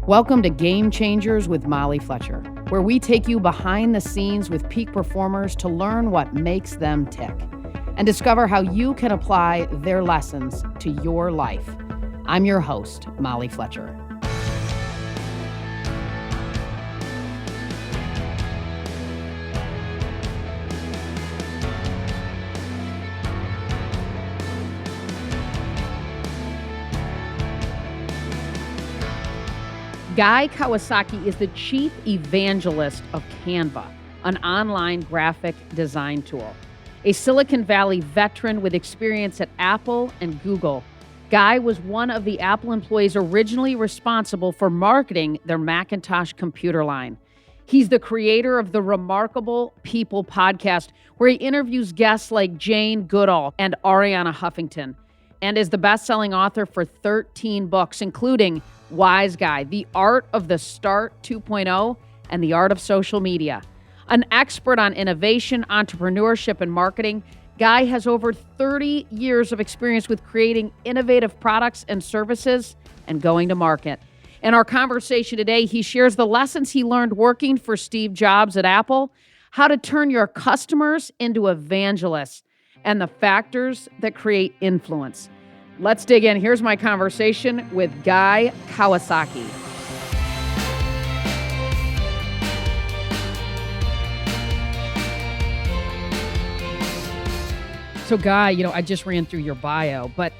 Welcome to Game Changers with Molly Fletcher, where we take you behind the scenes with peak performers to learn what makes them tick and discover how you can apply their lessons to your life. I'm your host, Molly Fletcher. Guy Kawasaki is the chief evangelist of Canva, an online graphic design tool. A Silicon Valley veteran with experience at Apple and Google, Guy was one of the Apple employees originally responsible for marketing their Macintosh computer line. He's the creator of the Remarkable People podcast, where he interviews guests like Jane Goodall and Ariana Huffington, and is the best-selling author for 13 books, including Wise Guy, The Art of the Start 2.0, and The Art of Social Media. An expert on innovation, entrepreneurship, and marketing, Guy has over 30 years of experience with creating innovative products and services and going to market. In our conversation today, he shares the lessons he learned working for Steve Jobs at Apple, how to turn your customers into evangelists, and the factors that create influence. Let's dig in. Here's my conversation with Guy Kawasaki. So, Guy, I just ran through your bio, but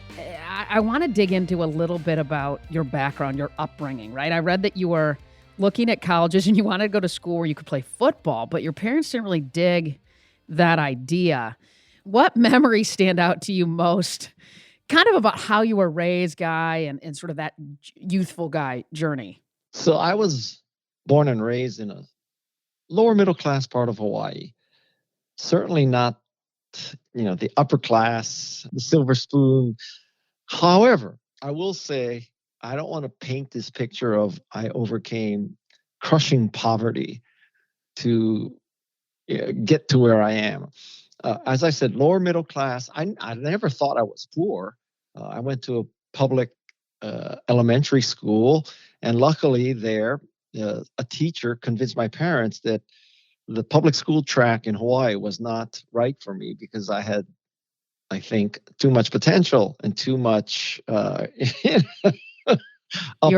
I want to dig into a little bit about your background, your upbringing, right? I read that you were looking at colleges and you wanted to go to school where you could play football, but your parents didn't really dig that idea. What memories stand out to you most, kind of about how you were raised, Guy, and sort of that youthful Guy journey? So I was born and raised in a lower middle class part of Hawaii. Certainly not, the upper class, the silver spoon. However, I will say, I don't want to paint this picture of I overcame crushing poverty to get to where I am. As I said, lower middle class. I never thought I was poor. I went to a public elementary school, and luckily there, a teacher convinced my parents that the public school track in Hawaii was not right for me because I had, I think, too much potential and too much You're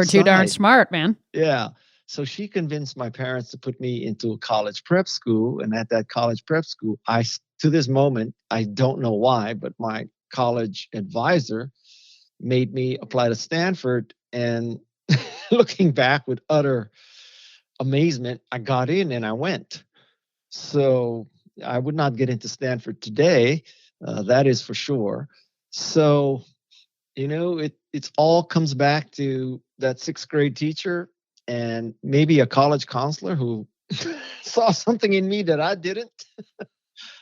too darn smart, man. Yeah. So she convinced my parents to put me into a college prep school. And at that college prep school, to this moment, I don't know why, but my college advisor made me apply to Stanford. And looking back with utter amazement, I got in and I went. So I would not get into Stanford today. That is for sure. So, it all comes back to that sixth grade teacher and maybe a college counselor who saw something in me that I didn't.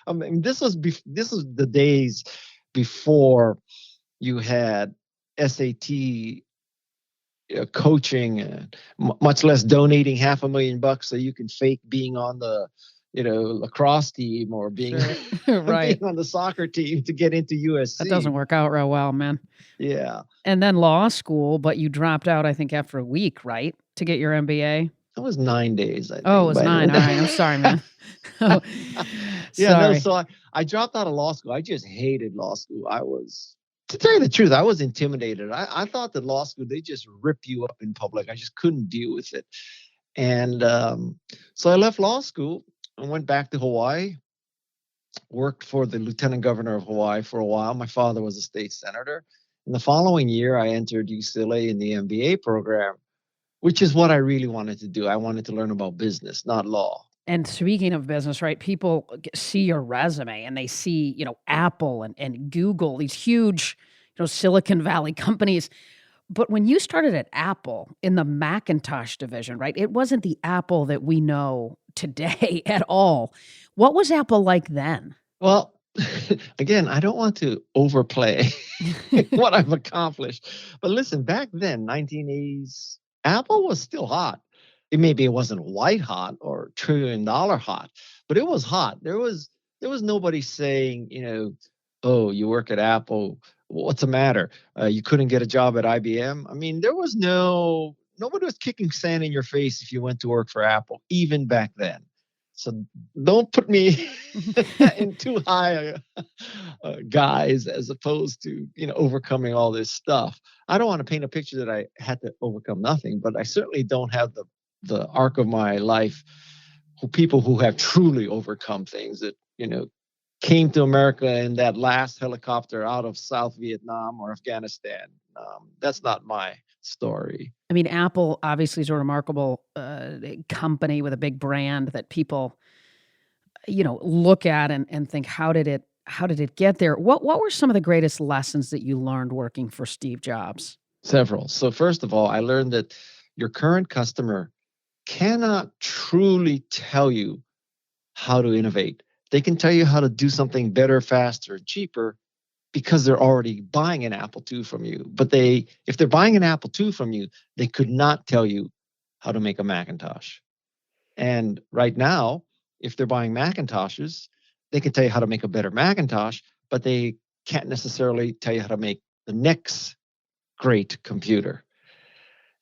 I mean, this was the days before you had SAT coaching, much less donating $500,000 so you can fake being on the lacrosse team or being, right. being on the soccer team to get into USC. That doesn't work out real well, man. Yeah. And then law school, but you dropped out, I think, after a week, right? To get your MBA? It was 9 days, I think. Oh, it was 9. All right. I'm sorry, man. Yeah, sorry. no, so I dropped out of law school. I just hated law school. To tell you the truth, I was intimidated. I thought that law school, they just rip you up in public. I just couldn't deal with it. And so I left law school and went back to Hawaii, worked for the lieutenant governor of Hawaii for a while. My father was a state senator. And the following year, I entered UCLA in the MBA program, which is what I really wanted to do. I wanted to learn about business, not law. And speaking of business, right, people see your resume and they see, Apple and Google, these huge, Silicon Valley companies. But when you started at Apple in the Macintosh division, right, it wasn't the Apple that we know today at all. What was Apple like then? Well, again, I don't want to overplay what I've accomplished. But listen, back then, 1980s, Apple was still hot. Maybe it wasn't white hot or $1 trillion hot, but it was hot. There was nobody saying, oh, you work at Apple, what's the matter? You couldn't get a job at IBM. I mean, there was no nobody was kicking sand in your face if you went to work for Apple, even back then. So don't put me in too high guys as opposed to overcoming all this stuff. I don't want to paint a picture that I had to overcome nothing, but I certainly don't have the arc of my life people who have truly overcome things that came to America in that last helicopter out of South Vietnam or Afghanistan. That's not my story. I mean, Apple obviously is a remarkable company with a big brand that people, look at and think, how did it get there? What were some of the greatest lessons that you learned working for Steve Jobs? Several. So first of all, I learned that your current customer cannot truly tell you how to innovate. They can tell you how to do something better, faster, cheaper, because they're already buying an Apple II from you. But if they're buying an Apple II from you, they could not tell you how to make a Macintosh. And right now, if they're buying Macintoshes, they can tell you how to make a better Macintosh, but they can't necessarily tell you how to make the next great computer.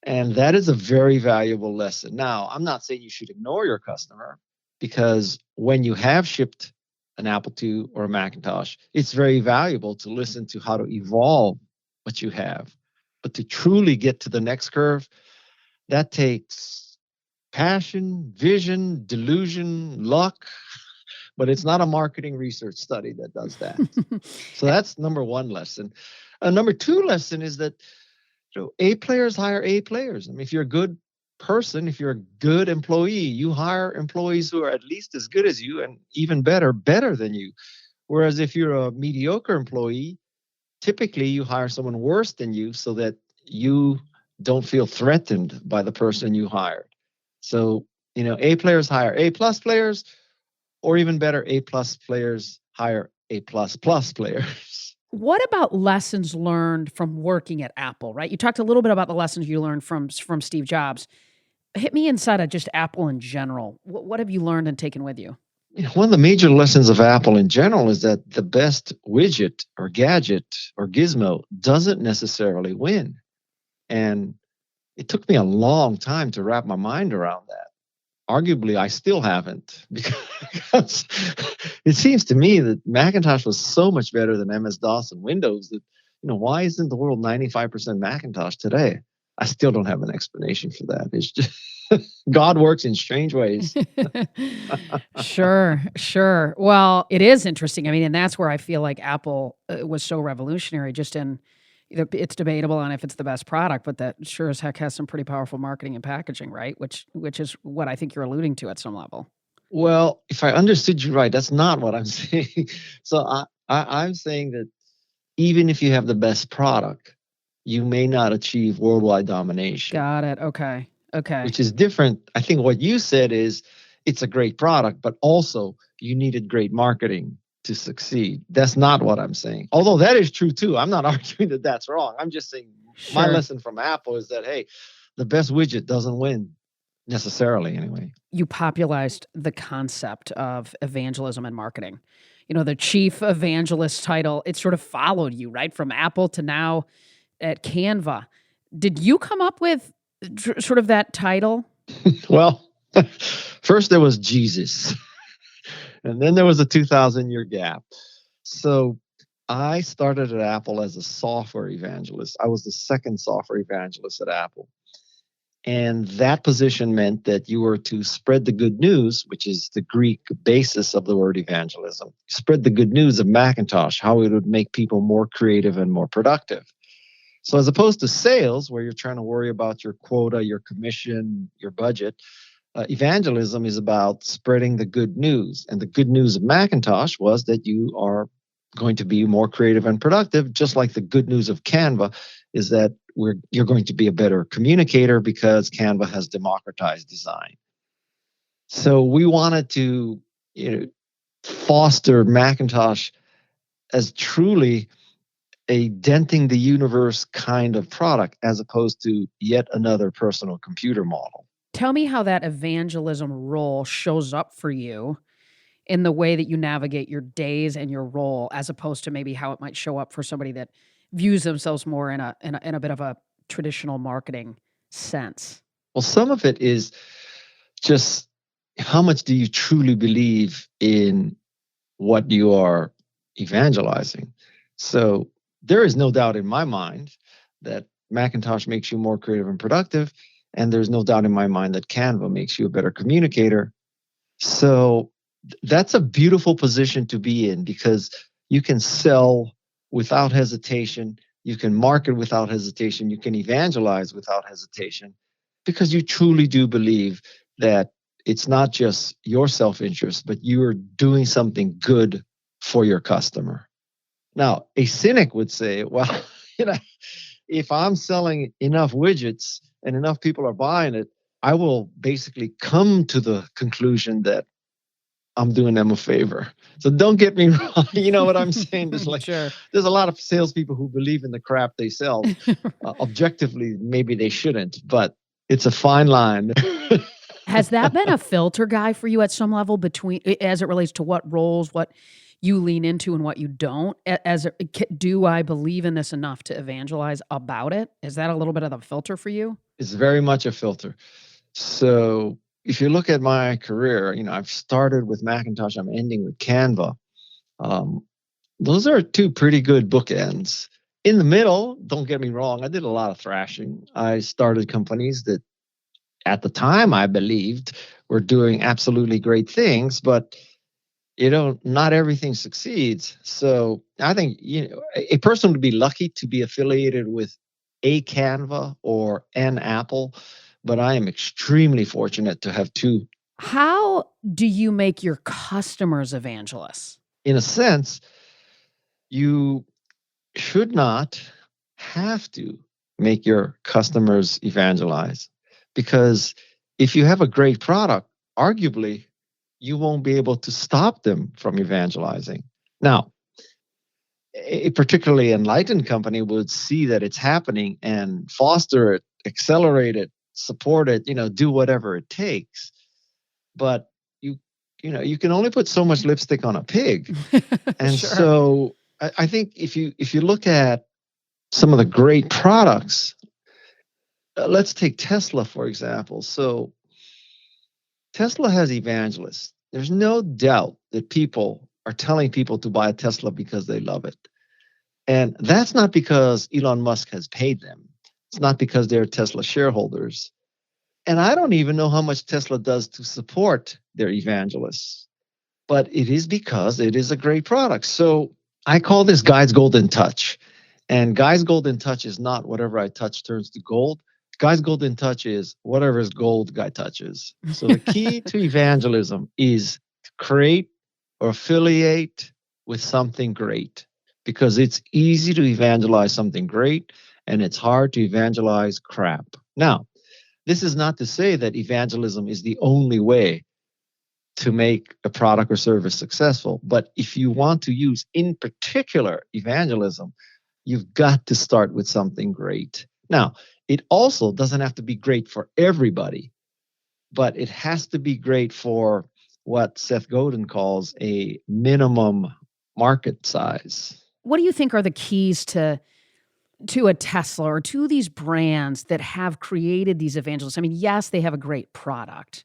And that is a very valuable lesson. Now, I'm not saying you should ignore your customer, because when you have shipped an Apple II or a Macintosh, it's very valuable to listen to how to evolve what you have. But to truly get to the next curve, that takes passion, vision, delusion, luck. But it's not a marketing research study that does that. So that's number one lesson. Number two lesson is that A players hire A players. I mean, if you're a good person, if you're a good employee, you hire employees who are at least as good as you and even better than you. Whereas if you're a mediocre employee, typically you hire someone worse than you so that you don't feel threatened by the person you hired. So, A players hire A plus players, or even better, A plus players hire A plus players. What about lessons learned from working at Apple, right? You talked a little bit about the lessons you learned from Steve Jobs. Hit me inside of just Apple in general. What have you learned and taken with you? One of the major lessons of Apple in general is that the best widget or gadget or gizmo doesn't necessarily win. And it took me a long time to wrap my mind around that. Arguably, I still haven't, because it seems to me that Macintosh was so much better than MS-DOS and Windows that, why isn't the world 95% Macintosh today? I still don't have an explanation for that. It's just God works in strange ways. Sure. Well, it is interesting. I mean, and that's where I feel like Apple was so revolutionary. Just in, it's debatable on if it's the best product, but that sure as heck has some pretty powerful marketing and packaging, right? Which is what I think you're alluding to at some level. Well, if I understood you right, that's not what I'm saying. So I'm saying that even if you have the best product, you may not achieve worldwide domination. Got it. Okay. Which is different. I think what you said is it's a great product, but also you needed great marketing to succeed. That's not what I'm saying. Although that is true too. I'm not arguing that that's wrong. I'm just saying my lesson from Apple is that, hey, the best widget doesn't win necessarily anyway. You popularized the concept of evangelism and marketing. The chief evangelist title, it sort of followed you, right? From Apple to now at Canva. Did you come up with sort of that title? Well, first there was Jesus, and then there was a 2,000-year gap. So I started at Apple as a software evangelist. I was the second software evangelist at Apple. And that position meant that you were to spread the good news, which is the Greek basis of the word evangelism. Spread the good news of Macintosh, how it would make people more creative and more productive. So as opposed to sales, where you're trying to worry about your quota, your commission, your budget, evangelism is about spreading the good news. And the good news of Macintosh was that you are going to be more creative and productive, just like the good news of Canva is that you're going to be a better communicator because Canva has democratized design. So we wanted to foster Macintosh as truly a denting the universe kind of product, as opposed to yet another personal computer model. Tell me how that evangelism role shows up for you in the way that you navigate your days and your role, as opposed to maybe how it might show up for somebody that views themselves more in a bit of a traditional marketing sense? Well, some of it is just how much do you truly believe in what you are evangelizing? So there is no doubt in my mind that Macintosh makes you more creative and productive. And there's no doubt in my mind that Canva makes you a better communicator. So that's a beautiful position to be in because you can sell without hesitation. You can market without hesitation. You can evangelize without hesitation because you truly do believe that it's not just your self-interest, but you're doing something good for your customer. Now, a cynic would say, well, you know, if I'm selling enough widgets and enough people are buying it, I will basically come to the conclusion that I'm doing them a favor. So don't get me wrong. You know what I'm saying? Sure. There's a lot of salespeople who believe in the crap they sell. Objectively, maybe they shouldn't, but it's a fine line. Has that been a filter guy for you at some level between as it relates to what roles, what you lean into and what you don't? Do I believe in this enough to evangelize about it? Is that a little bit of the filter for you? It's very much a filter. So if you look at my career, I've started with Macintosh, I'm ending with Canva. Um, those are two pretty good bookends. In the middle, don't get me wrong, I did a lot of thrashing. I started companies that at the time I believed were doing absolutely great things, but not everything succeeds. So I think a person would be lucky to be affiliated with a Canva or an Apple, but I am extremely fortunate to have two. How do you make your customers evangelists? In a sense, you should not have to make your customers evangelize because if you have a great product, arguably you won't be able to stop them from evangelizing. Now, a particularly enlightened company would see that it's happening and foster it, accelerate it, support it, do whatever it takes. But you you can only put so much lipstick on a pig. And Sure. so I think if you look at some of the great products, let's take Tesla, for example. So Tesla has evangelists. There's no doubt that people are telling people to buy a Tesla because they love it. And that's not because Elon Musk has paid them. It's not because they're Tesla shareholders. And I don't even know how much Tesla does to support their evangelists, but it is because it is a great product. So I call this Guy's Golden Touch. And Guy's Golden Touch is not whatever I touch turns to gold. Guy's Golden Touch is whatever is gold Guy touches. So the key to evangelism is to create or affiliate with something great because it's easy to evangelize something great and it's hard to evangelize crap. Now, this is not to say that evangelism is the only way to make a product or service successful. But if you want to use, in particular, evangelism, you've got to start with something great. Now, it also doesn't have to be great for everybody, but it has to be great for what Seth Godin calls a minimum market size. What do you think are the keys to a Tesla or to these brands that have created these evangelists? I mean, yes, they have a great product,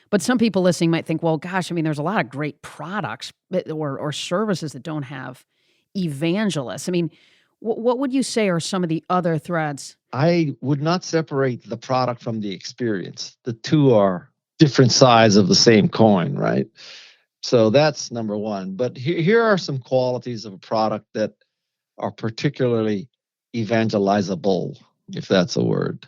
but some people listening might think, well, gosh, I mean, there's a lot of great products or services that don't have evangelists. I mean, what would you say are some of the other threads? I would not separate the product from the experience. The two are different sides of the same coin, right? So that's number one. But here are some qualities of a product that are particularly evangelizable, if that's a word.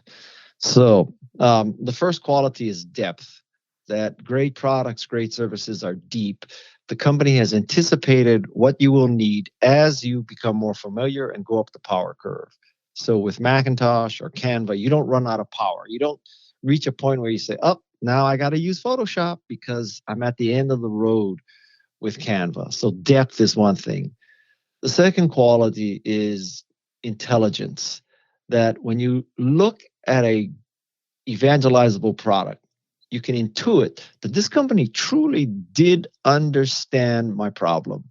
So the first quality is depth, that great products, great services are deep. The company has anticipated what you will need as you become more familiar and go up the power curve. So with Macintosh or Canva, you don't run out of power. You don't reach a point where you say, oh, now I got to use Photoshop because I'm at the end of the road with Canva. So depth is one thing. The second quality is intelligence, that when you look at a evangelizable product, you can intuit that this company truly did understand my problem.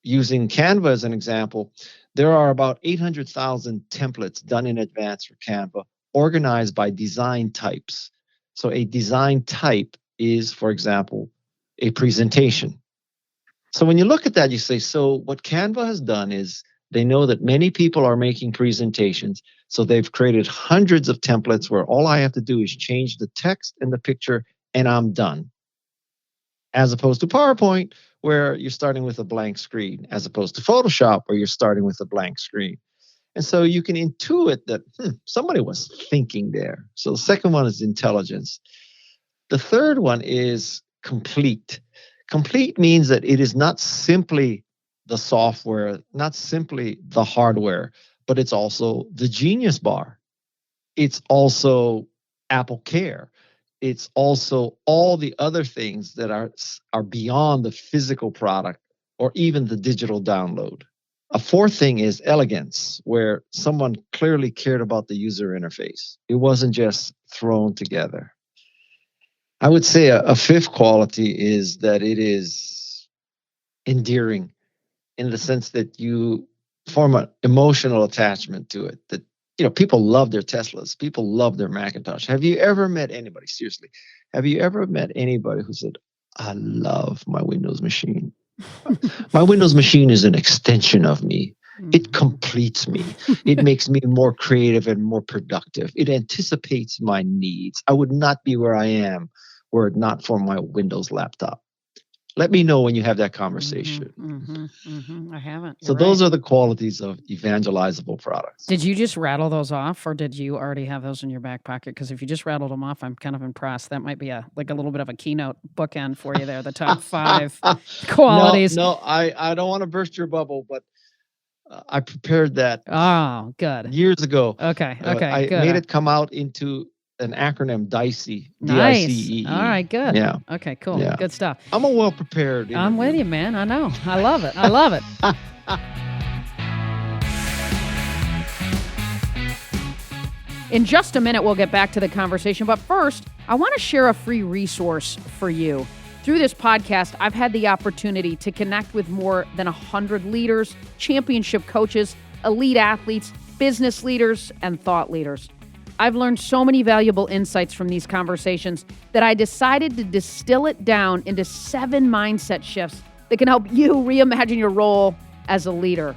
Using Canva as an example, there are about 800,000 templates done in advance for Canva organized by design types. So a design type is, for example, a presentation. So when you look at that, you say, so what Canva has done is they know that many people are making presentations. So they've created hundreds of templates where all I have to do is change the text and the picture and I'm done. As opposed to PowerPoint, where you're starting with a blank screen, as opposed to Photoshop, where you're starting with a blank screen. And so you can intuit that somebody was thinking there. So the second one is intelligence. The third one is complete. Complete means that it is not simply the software, not simply the hardware, but it's also the Genius Bar. It's also Apple Care. It's also all the other things that are beyond the physical product or even the digital download. A fourth thing is elegance, where someone clearly cared about the user interface. It wasn't just thrown together. I would say a fifth quality is that it is endearing in the sense that you form an emotional attachment to it. That people love their Teslas, people love their Macintosh. Have you ever met anybody, seriously, have you ever met anybody who said, I love my Windows machine? My Windows machine is an extension of me. It completes me. It makes me more creative and more productive. It anticipates my needs. I would not be where I am were it not for my Windows laptop. Let me know when you have that conversation. I haven't. So those are the qualities of evangelizable products. Did you just rattle those off, or did you already have those in your back pocket? Because if you just rattled them off, I'm kind of impressed. That might be a little bit of a keynote bookend for you there, the top 5 qualities. No, I don't want to burst your bubble, but I prepared that. Oh, good. Years ago. Okay, I good. made it come out into an acronym, DICE. Nice. DICE. All right, good. Yeah. Okay, cool. Yeah. Good stuff. I'm a well-prepared I'm with you, man. I know. I love it. I love it. In just a minute, we'll get back to the conversation. But first, I want to share a free resource for you. Through this podcast, I've had the opportunity to connect with more than 100 leaders, championship coaches, elite athletes, business leaders, and thought leaders. I've learned so many valuable insights from these conversations that I decided to distill it down into 7 mindset shifts that can help you reimagine your role as a leader.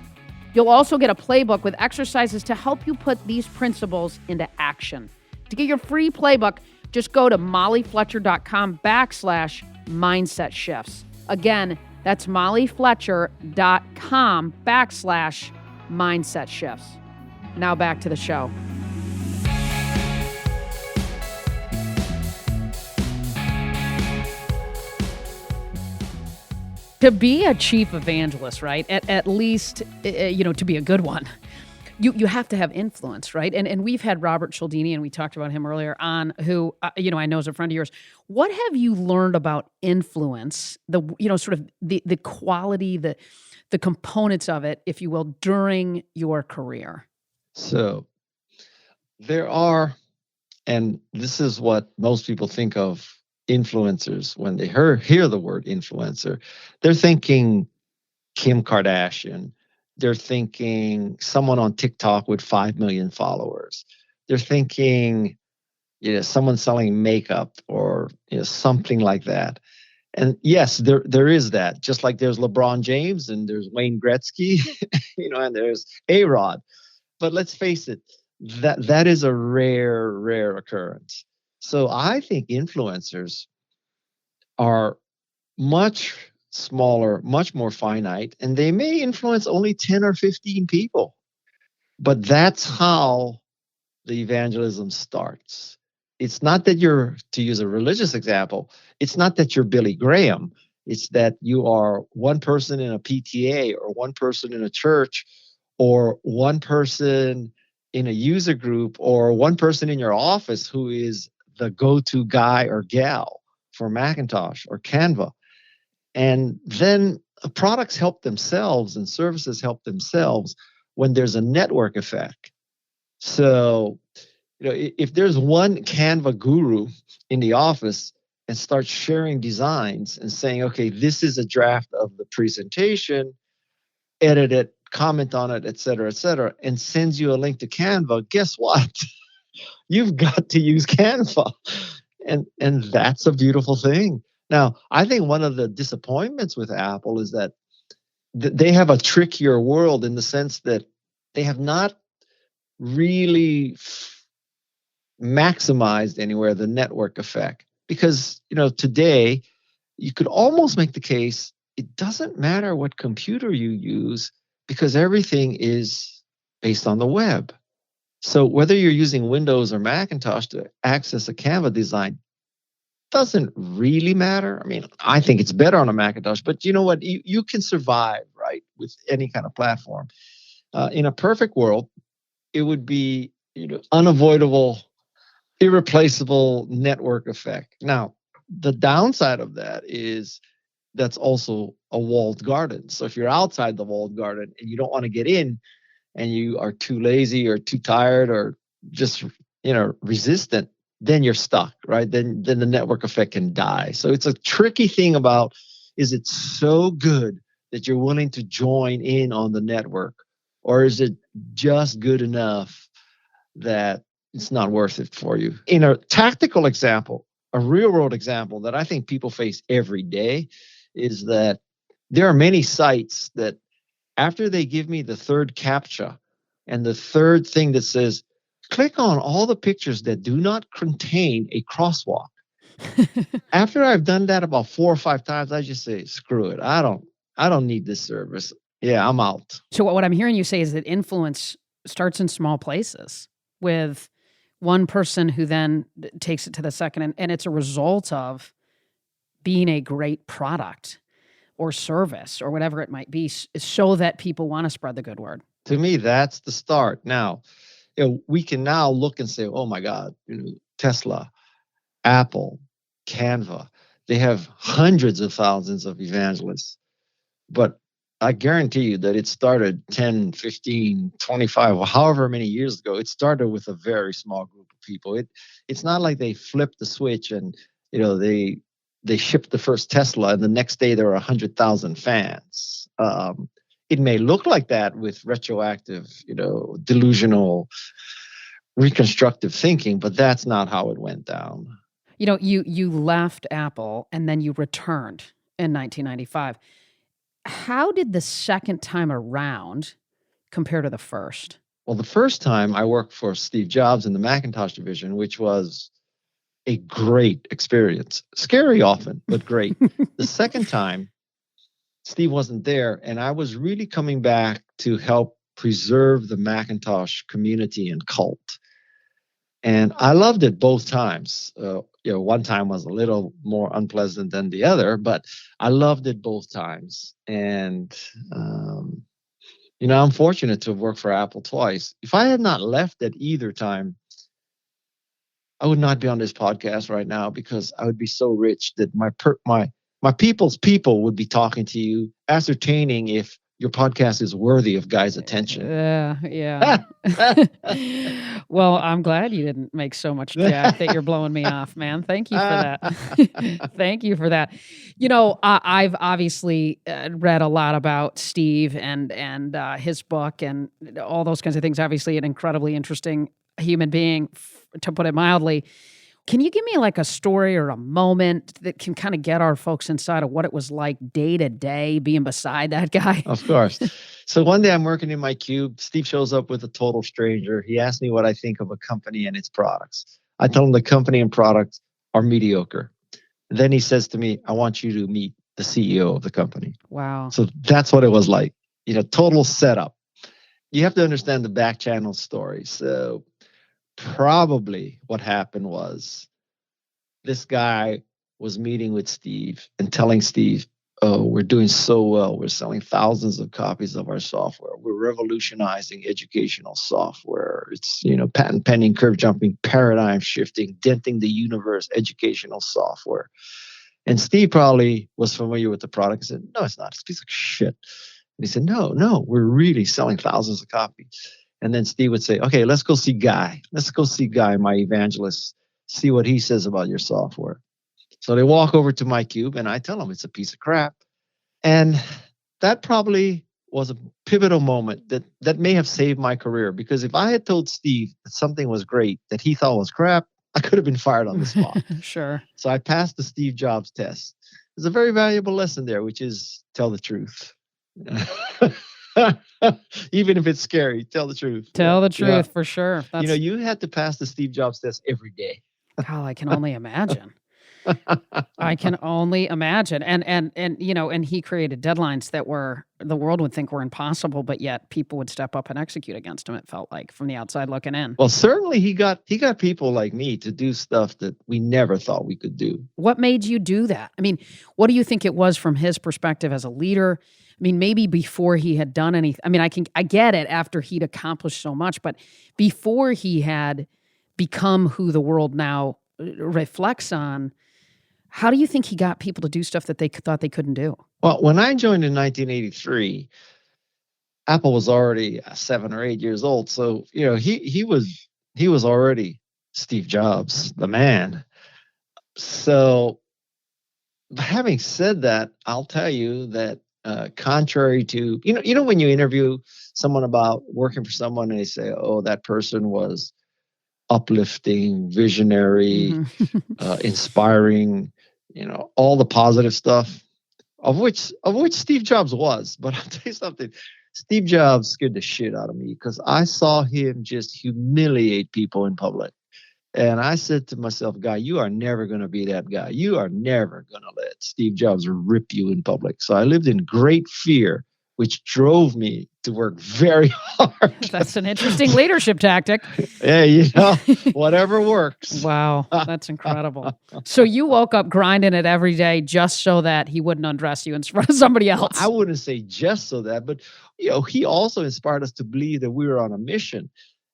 You'll also get a playbook with exercises to help you put these principles into action. To get your free playbook, just go to mollyfletcher.com/mindset shifts. Again, that's mollyfletcher.com/mindset shifts. Now back to the show. To be a chief evangelist, right? At least, to be a good one, you have to have influence, right? And we've had Robert Cialdini, and we talked about him earlier on, who I know is a friend of yours. What have you learned about influence? The quality, the components of it, if you will, during your career. So there are, and this is what most people think of influencers when they hear the word influencer. They're thinking Kim Kardashian. They're thinking someone on TikTok with 5 million followers. They're thinking someone selling makeup or something like that. And yes, there is that. Just like there's LeBron James and there's Wayne Gretzky, and there's A-Rod. But let's face it, that is a rare occurrence. So I think influencers are much smaller, much more finite, and they may influence only 10 or 15 people. But that's how the evangelism starts. It's not that you're, to use a religious example, it's not that you're Billy Graham. It's that you are one person in a PTA or one person in a church or one person in a user group or one person in your office who is the go-to guy or gal for Macintosh or Canva. And then products help themselves and services help themselves when there's a network effect. So, if there's one Canva guru in the office and starts sharing designs and saying, okay, this is a draft of the presentation, edit it, comment on it, et cetera, and sends you a link to Canva, guess what? you've got to use Canva. And that's a beautiful thing. Now, I think one of the disappointments with Apple is that they have a trickier world in the sense that they have not really maximized anywhere the network effect. Because, today you could almost make the case it doesn't matter what computer you use because everything is based on the web. So whether you're using Windows or Macintosh to access a Canva design doesn't really matter. I mean, I think it's better on a Macintosh, but you know what? You can survive, right, with any kind of platform. In a perfect world, it would be unavoidable, irreplaceable network effect. Now, the downside of that is that's also a walled garden. So if you're outside the walled garden and you don't want to get in and you are too lazy or too tired or just resistant, then you're stuck, right? Then the network effect can die. So it's a tricky thing about, is it so good that you're willing to join in on the network, or is it just good enough that it's not worth it for you? In a tactical example, a real world example that I think people face every day is that there are many sites that after they give me the third CAPTCHA and the third thing that says, click on all the pictures that do not contain a crosswalk. After I've done that about 4 or 5 times, I just say, screw it. I don't need this service. Yeah, I'm out. So what I'm hearing you say is that influence starts in small places with one person who then takes it to the second, and it's a result of being a great product or service or whatever it might be, so that people want to spread the good word. To me, that's the start. Now, we can now look and say, oh my God, Tesla, Apple, Canva, they have hundreds of thousands of evangelists. But I guarantee you that it started 10, 15, 25, or however many years ago. It started with a very small group of people. It's not like they flipped the switch and they shipped the first Tesla and the next day there were 100,000 fans. It may look like that with retroactive, delusional, reconstructive thinking, but that's not how it went down. You left Apple and then you returned in 1995. How did the second time around compare to the first? Well, the first time I worked for Steve Jobs in the Macintosh division, which was a great experience. Scary often, but great. The second time, Steve wasn't there, and I was really coming back to help preserve the Macintosh community and cult. And I loved it both times. One time was a little more unpleasant than the other, but I loved it both times. And, I'm fortunate to have worked for Apple twice. If I had not left at either time, I would not be on this podcast right now because I would be so rich that my people's people would be talking to you, ascertaining if your podcast is worthy of guys' attention. Yeah. Well, I'm glad you didn't make so much jack that you're blowing me off, man. Thank you for that. Thank you for that. I've obviously read a lot about Steve and his book and all those kinds of things. Obviously, an incredibly interesting human being, to put it mildly. Can you give me like a story or a moment that can kind of get our folks inside of what it was like day to day being beside that guy? Of course. So one day I'm working in my cube. Steve shows up with a total stranger. He asks me what I think of a company and its products. I tell him the company and products are mediocre. Then he says to me, I want you to meet the CEO of the company. Wow. So that's what it was like. Total setup. You have to understand the back channel story. So probably what happened was this guy was meeting with Steve and telling Steve, oh, we're doing so well. We're selling thousands of copies of our software. We're revolutionizing educational software. It's, patent pending, curve jumping, paradigm shifting, denting the universe, educational software. And Steve probably was familiar with the product and said, no, it's not. It's a piece of shit. And he said, no, we're really selling thousands of copies. And then Steve would say, okay, let's go see Guy. Let's go see Guy, my evangelist, see what he says about your software. So they walk over to my cube and I tell him it's a piece of crap. And that probably was a pivotal moment that may have saved my career, because if I had told Steve that something was great that he thought was crap, I could have been fired on the spot. Sure. So I passed the Steve Jobs test. There's a very valuable lesson there, which is tell the truth. Even if it's scary, tell the truth. Tell the truth, for sure. That's... you had to pass the Steve Jobs test every day. God, I can only imagine. I can only imagine. And he created deadlines that the world would think were impossible, but yet people would step up and execute against them, it felt like, from the outside looking in. Well, certainly he got people like me to do stuff that we never thought we could do. What made you do that? I mean, what do you think it was from his perspective as a leader? I mean, maybe before he had done anything. I mean, I get it after he'd accomplished so much, but before he had become who the world now reflects on, how do you think he got people to do stuff that they thought they couldn't do? Well, when I joined in 1983, Apple was already 7 or 8 years old. So, he was already Steve Jobs, the man. So, having said that, I'll tell you that contrary to, when you interview someone about working for someone and they say, oh, that person was uplifting, visionary, inspiring, all the positive stuff, of which Steve Jobs was. But I'll tell you something, Steve Jobs scared the shit out of me, because I saw him just humiliate people in public. And I said to myself, guy, you are never going to be that guy. You are never going to let Steve Jobs rip you in public. So I lived in great fear, which drove me to work very hard. That's an interesting leadership tactic. Hey, whatever works. Wow, that's incredible. So you woke up grinding it every day just so that he wouldn't undress you in front of somebody else. Well, I wouldn't say just so that, but he also inspired us to believe that we were on a mission.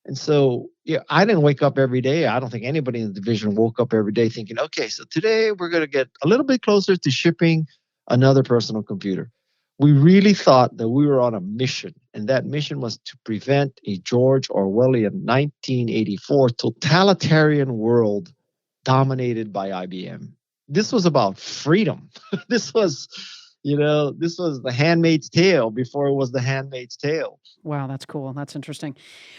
And so, I didn't wake up every day. I don't think anybody in the division woke up every day thinking, okay, so today we're going to get a little bit closer to shipping another personal computer. We really thought that we were on a mission, and that mission was to prevent a George Orwellian 1984 totalitarian world dominated by IBM. This was about freedom. This was The Handmaid's Tale before it was The Handmaid's Tale. Wow, that's cool. That's interesting.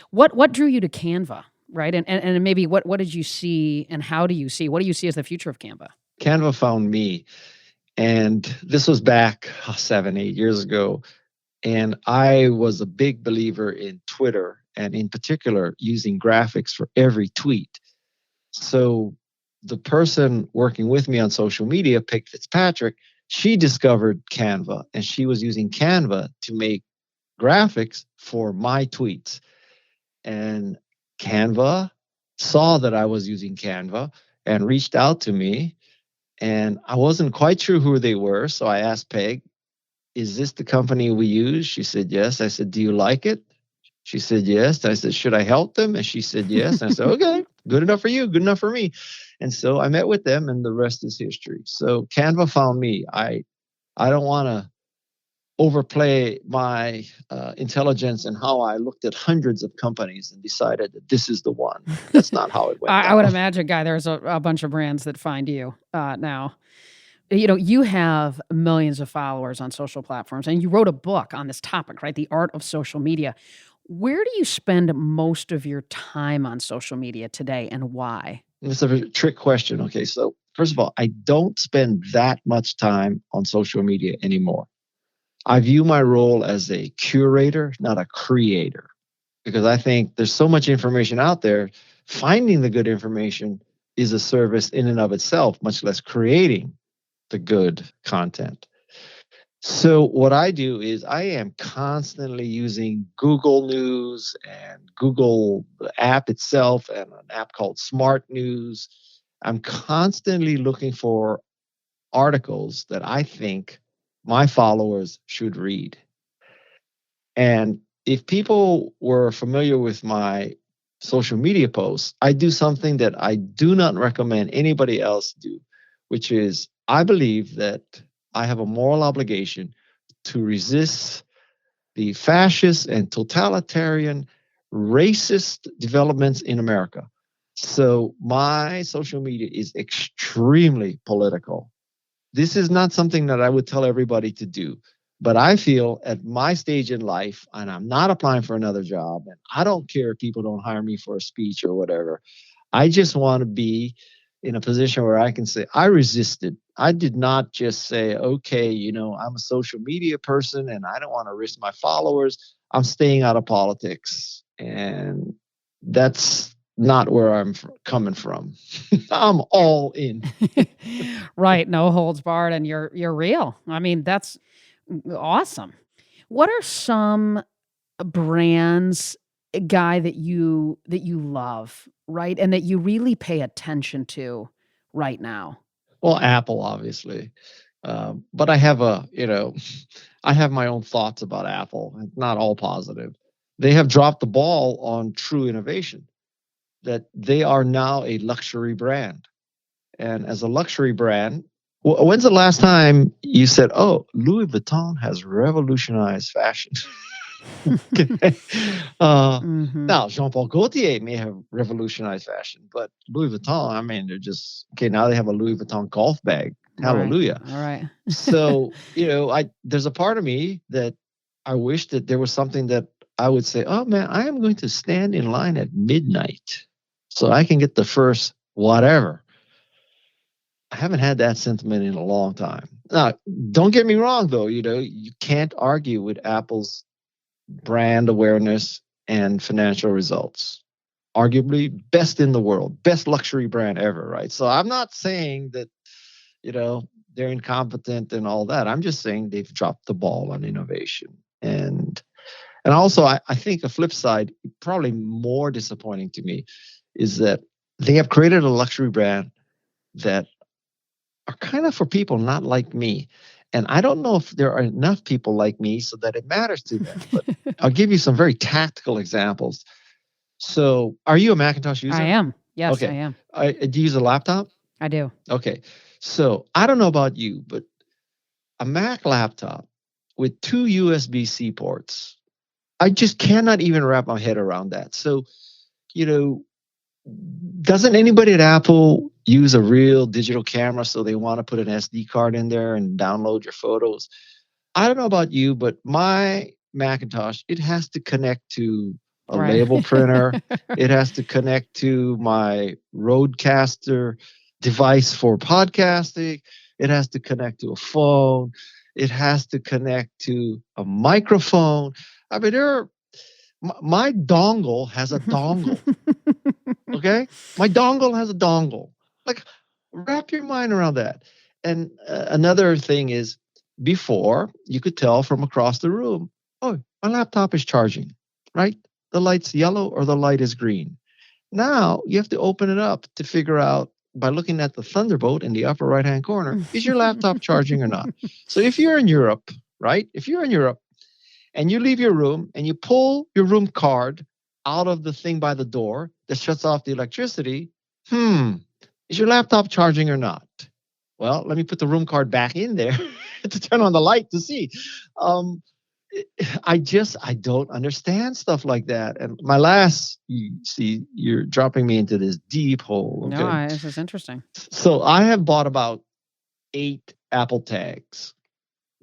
What drew you to Canva, right? And maybe what did you see, and what do you see as the future of Canva? Canva found me. And this was back 7, 8 years ago. And I was a big believer in Twitter, and in particular, using graphics for every tweet. So the person working with me on social media, Peg Fitzpatrick, she discovered Canva, and she was using Canva to make graphics for my tweets. And Canva saw that I was using Canva and reached out to me. And I wasn't quite sure who they were. So I asked Peg, is this the company we use? She said, yes. I said, do you like it? She said, yes. I said, should I help them? And she said, yes. And I said, okay, good enough for you, good enough for me. And so I met with them, and the rest is history. So Canva found me. I don't want to overplay my intelligence and how I looked at hundreds of companies and decided that this is the one. That's not how it went. I would imagine, Guy, there's a bunch of brands that find you now. You have millions of followers on social platforms, and you wrote a book on this topic, right? The Art of Social Media. Where do you spend most of your time on social media today, and why? It's a trick question. Okay, so first of all, I don't spend that much time on social media anymore. I view my role as a curator, not a creator, because I think there's so much information out there. Finding the good information is a service in and of itself, much less creating the good content. So what I do is I am constantly using Google News and Google app itself and an app called Smart News. I'm constantly looking for articles that I think my followers should read. And if people were familiar with my social media posts, I do something that I do not recommend anybody else do, which is I believe that I have a moral obligation to resist the fascist and totalitarian racist developments in America. So my social media is extremely political. This is not something that I would tell everybody to do. But I feel at my stage in life, and I'm not applying for another job, and I don't care if people don't hire me for a speech or whatever. I just want to be in a position where I can say, I resisted. I did not just say, okay, I'm a social media person and I don't want to risk my followers. I'm staying out of politics. And that's not where I'm coming from. I'm all in. Right, no holds barred, and you're real. I mean, that's awesome. What are some brands, Guy, that you love, right, and that you really pay attention to right now? Well, Apple, obviously. But I have I have my own thoughts about Apple. It's not all positive. They have dropped the ball on true innovation, that they are now a luxury brand. And as a luxury brand, when's the last time you said, oh, Louis Vuitton has revolutionized fashion? Okay. Mhm. Now, Jean Paul Gaultier may have revolutionized fashion, but Louis Vuitton, I mean, they're just, okay, now they have a Louis Vuitton golf bag. Right, Hallelujah. all right. So, there's a part of me that I wish that there was something that I would say, oh man, I am going to stand in line at midnight so I can get the first whatever. I haven't had that sentiment in a long time. Now, don't get me wrong, though. You can't argue with Apple's brand awareness and financial results. Arguably best in the world, best luxury brand ever, right? So I'm not saying that, you know, they're incompetent and all that. I'm just saying they've dropped the ball on innovation. And also I think a flip side, probably more disappointing to me, is that they have created a luxury brand that are kind of for people not like me. And I don't know if there are enough people like me so that it matters to them. But I'll give you some very tactical examples. So, are you a Macintosh I user? am. Yes, I Okay. am. Do you use a laptop? I do. Okay. So, I don't know about you, but a Mac laptop with two USB-C ports, I just cannot even wrap my head around that. So, you know, doesn't anybody at Apple use a real digital camera so they want to put an SD card in there and download your photos? I don't know about you, but my Macintosh, it has to connect to a Right. label printer. It has to connect to my Rodecaster device for podcasting. It has to connect to a phone. It has to connect to a microphone. I mean, my dongle has a dongle. Okay. My dongle has a dongle. Like, wrap your mind around that. And another thing is, before you could tell from across the room, oh, my laptop is charging, right? The light's yellow or the light is green. Now you have to open it up to figure out by looking at the Thunderbolt in the upper right hand corner, is your laptop charging or not? So if you're in Europe, right? If you're in Europe and you leave your room and you pull your room card out of the thing by the door that shuts off the electricity, is your laptop charging or not? Well, let me put the room card back in there to turn on the light to see. Um, I don't understand stuff like that. And my last, you see, you're dropping me into this deep hole. No, Okay. this is interesting. So I have bought about 8 Apple tags.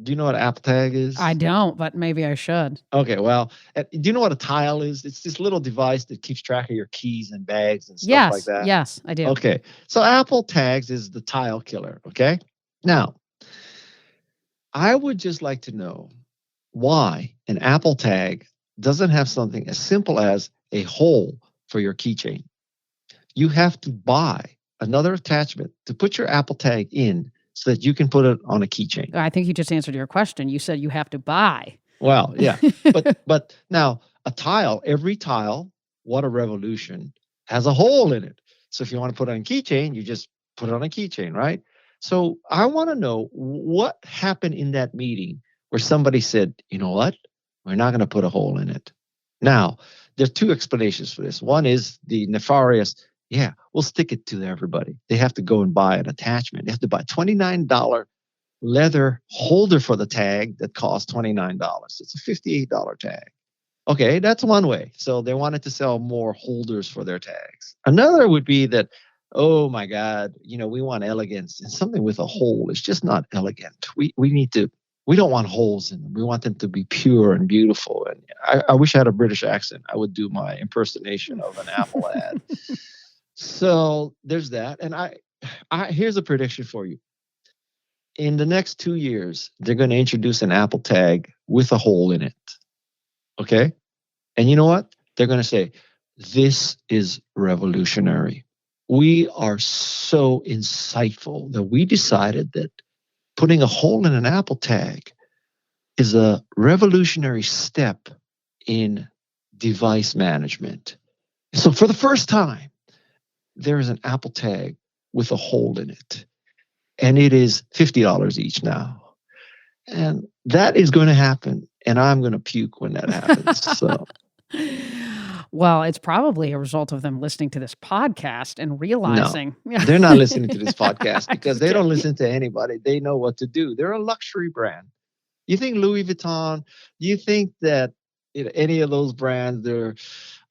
Do you know what Apple tag is? I don't, but maybe I should. Okay, well, do you know what a tile is? It's this little device that keeps track of your keys and bags and stuff like Yes, that. yes, I do. Okay, so Apple Tags is the tile killer. Okay, now I would just like to know why an Apple Tag doesn't have something as simple as a hole for your keychain. You have to buy another attachment to put your Apple Tag in so that you can put it on a keychain. I think you just answered your question. You said you have to buy. Well, yeah, but now a tile, every tile, what a revolution, has a hole in it. So if you want to put it on a keychain, you just put it on a keychain, right? So I want to know what happened in that meeting where somebody said, you know what, we're not going to put a hole in it. Now, there's two explanations for this. One is the nefarious, yeah, we'll stick it to everybody. They have to go and buy an attachment. They have to buy $29 leather holder for the tag that costs $29. It's a $58 tag. Okay, that's one way. So they wanted to sell more holders for their tags. Another would be that, oh my God, we want elegance, and something with a hole is just not elegant. We need to we don't want holes in them. We want them to be pure and beautiful. And I wish I had a British accent. I would do my impersonation of an Apple ad. So there's that. And here's a prediction for you. In the next 2 years, they're going to introduce an Apple tag with a hole in it. Okay? And you know what? They're going to say, this is revolutionary. We are so insightful that we decided that putting a hole in an Apple tag is a revolutionary step in device management. So for the first time, there is an Apple tag with a hole in it. And it is $50 each now. And that is going to happen. And I'm going to puke when that happens. So. Well, it's probably a result of them listening to this podcast and realizing. No, they're not listening to this podcast because they don't listen to anybody. They know what to do. They're a luxury brand. You think Louis Vuitton, you think that any of those brands, they're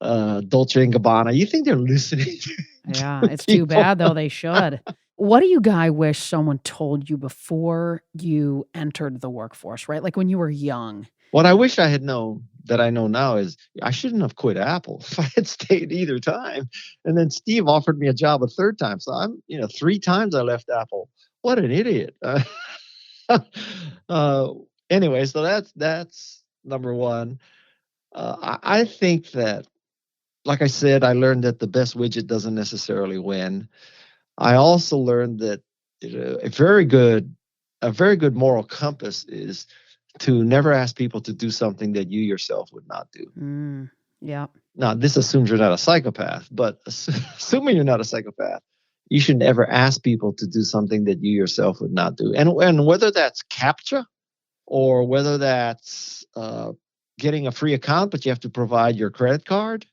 Dolce & Gabbana, you think they're listening to Yeah, it's too bad, though. They should. What do you guys wish someone told you before you entered the workforce, right? Like when you were young? What I wish I had known that I know now is I shouldn't have quit Apple if I had stayed either time. And then Steve offered me a job a third time. So I'm, 3 times I left Apple. What an idiot. Anyway, so that's number one. I think that, like I said, I learned that the best widget doesn't necessarily win. I also learned that a very good moral compass is to never ask people to do something that you yourself would not do. Yeah. Now, this assumes you're not a psychopath, but assuming you're not a psychopath, you should never ask people to do something that you yourself would not do. And whether that's CAPTCHA or whether that's getting a free account, but you have to provide your credit card,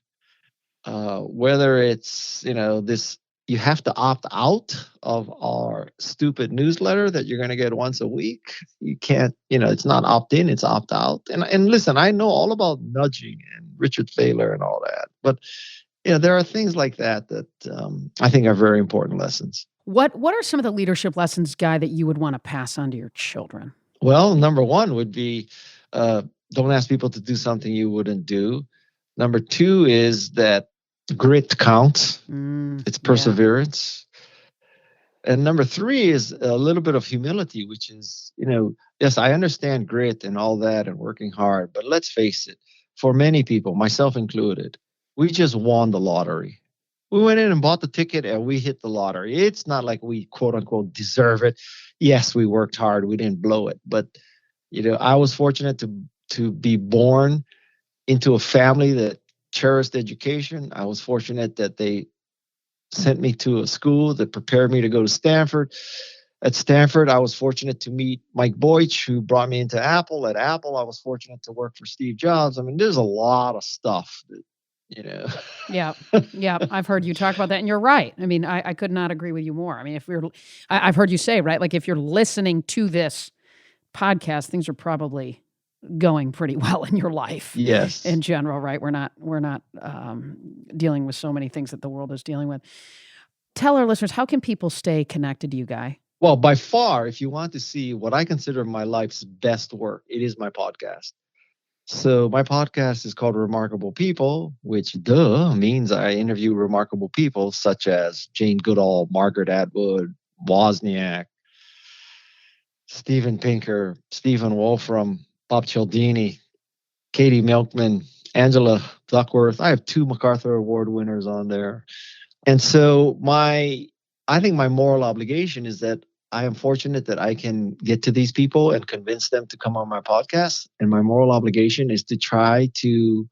whether it's, this, you have to opt out of our stupid newsletter that you're going to get once a week. You can't, it's not opt in, it's opt out. And listen, I know all about nudging and Richard Thaler and all that, but there are things like that I think are very important lessons. What are some of the leadership lessons, Guy, that you would want to pass on to your children? Well, number one would be don't ask people to do something you wouldn't do. Number two is that grit counts. It's perseverance. Yeah. And number three is a little bit of humility, which is, yes, I understand grit and all that and working hard, but let's face it, for many people, myself included, we just won the lottery. We went in and bought the ticket and we hit the lottery. It's not like we quote unquote deserve it. Yes, we worked hard. We didn't blow it. But, I was fortunate to be born into a family that cherished education. I was fortunate that they sent me to a school that prepared me to go to Stanford. At Stanford, I was fortunate to meet Mike Boych, who brought me into Apple. At Apple, I was fortunate to work for Steve Jobs. I mean, there's a lot of stuff that, Yeah. I've heard you talk about that, and you're right. I mean, I could not agree with you more. I mean, I've heard you say, right, like if you're listening to this podcast, things are probably going pretty well in your life. Yes. In general, right? We're not dealing with so many things that the world is dealing with. Tell our listeners, how can people stay connected to you, Guy? Well, by far, if you want to see what I consider my life's best work, it is my podcast. So my podcast is called Remarkable People, which means I interview remarkable people such as Jane Goodall, Margaret Atwood, Wozniak, Steven Pinker, Stephen Wolfram, Bob Cialdini, Katie Milkman, Angela Duckworth. I have 2 MacArthur Award winners on there. And so I think my moral obligation is that I am fortunate that I can get to these people and convince them to come on my podcast. And my moral obligation is to try to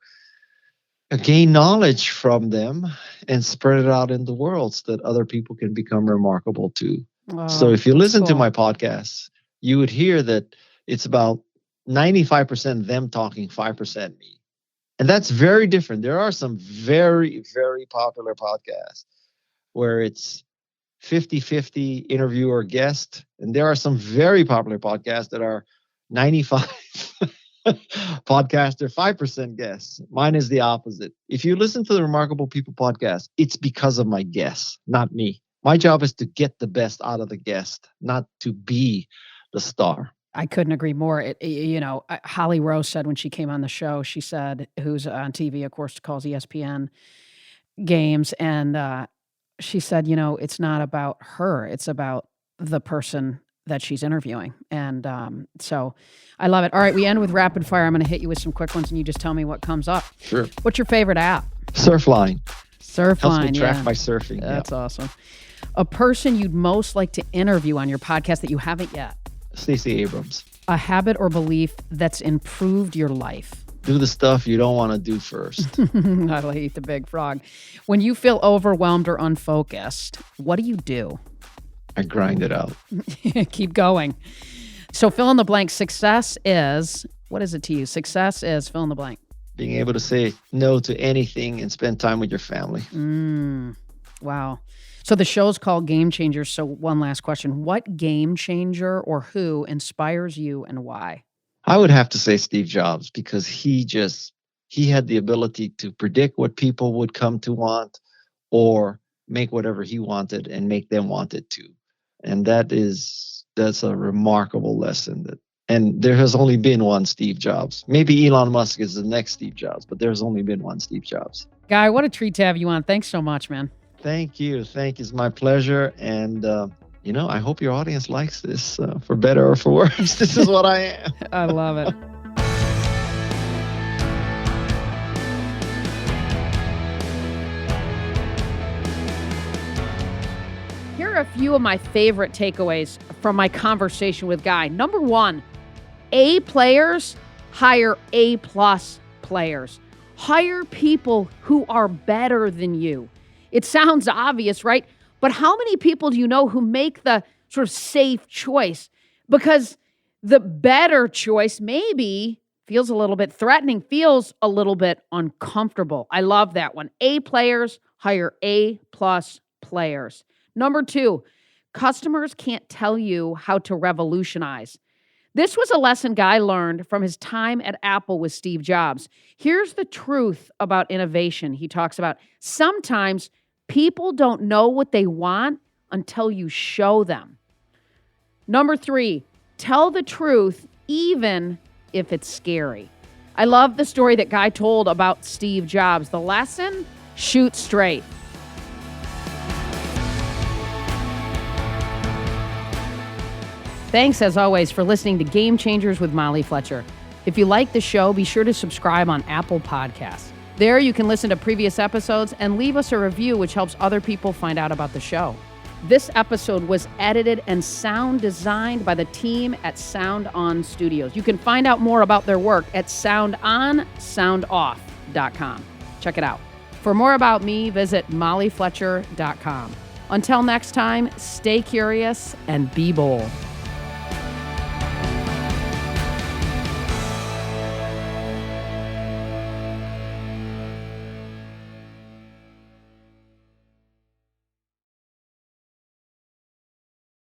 gain knowledge from them and spread it out in the world so that other people can become remarkable too. So if you listen to my podcast, you would hear that it's about 95% them talking, 5% me. And that's very different. There are some very, very popular podcasts where it's 50-50 interviewer guest. And there are some very popular podcasts that are 95 podcaster, 5% guests. Mine is the opposite. If you listen to the Remarkable People podcast, it's because of my guests, not me. My job is to get the best out of the guest, not to be the star. I couldn't agree more. Holly Rose said when she came on the show, she said, who's on TV, of course, calls ESPN games, and she said, it's not about her, it's about the person that she's interviewing. And so I love it. All right, we end with rapid fire. I'm going to hit you with some quick ones, and you just tell me what comes up. Sure. What's your favorite app? Surfline. Surfline, Helps me track my surfing. That's awesome. A person you'd most like to interview on your podcast that you haven't yet? Stacey Abrams. A habit or belief that's improved your life? Do the stuff you don't want to do first. I'll eat the big frog. When you feel overwhelmed or unfocused, what do? I grind it out. Keep going. So fill in the blank. Success is, what is it to you? Success is fill in the blank. Being able to say no to anything and spend time with your family. Wow. So the show's called Game Changers. So one last question. What game changer or who inspires you and why? I would have to say Steve Jobs, because he had the ability to predict what people would come to want or make whatever he wanted and make them want it too. And that's a remarkable lesson. And there has only been one Steve Jobs. Maybe Elon Musk is the next Steve Jobs, but there's only been one Steve Jobs. Guy, what a treat to have you on. Thanks so much, man. Thank you. It's my pleasure. And, I hope your audience likes this for better or for worse. This is what I am. I love it. Here are a few of my favorite takeaways from my conversation with Guy. Number one, A players hire A+ players. Hire people who are better than you. It sounds obvious, right? But how many people do you know who make the sort of safe choice? Because the better choice maybe feels a little bit threatening, feels a little bit uncomfortable. I love that one. A players hire A+ players. Number two, customers can't tell you how to revolutionize. This was a lesson Guy learned from his time at Apple with Steve Jobs. Here's the truth about innovation. He talks about sometimes people don't know what they want until you show them. Number three, tell the truth even if it's scary. I love the story that Guy told about Steve Jobs. The lesson, shoot straight. Thanks, as always, for listening to Game Changers with Molly Fletcher. If you like the show, be sure to subscribe on Apple Podcasts. There you can listen to previous episodes and leave us a review, which helps other people find out about the show. This episode was edited and sound designed by the team at Sound On Studios. You can find out more about their work at soundonsoundoff.com. Check it out. For more about me, visit mollyfletcher.com. Until next time, stay curious and be bold.